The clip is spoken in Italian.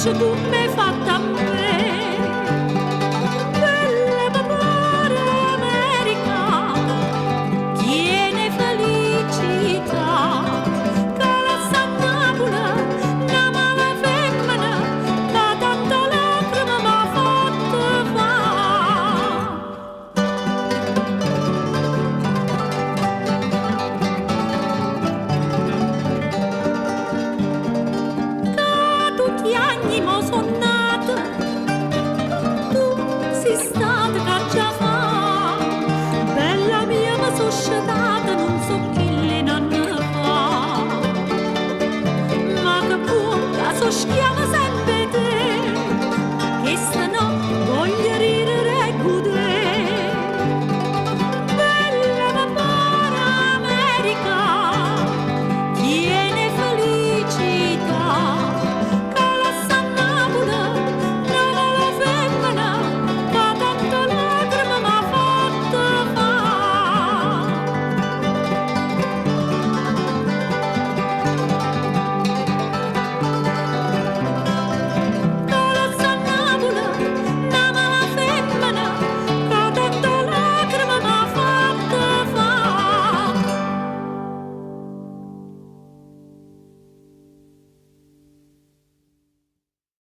faccio come fatta a me. Bella papà America, tiene felicità, che la Sant'Apula, una mala femmina, da tanta lacrima m'ha fatto fa'. Che tutti gli anni mo son nata, tu sei stata che già fa, bella mia ma so sciatata, non so chi le nanne fa, ma che buona so schiava sempre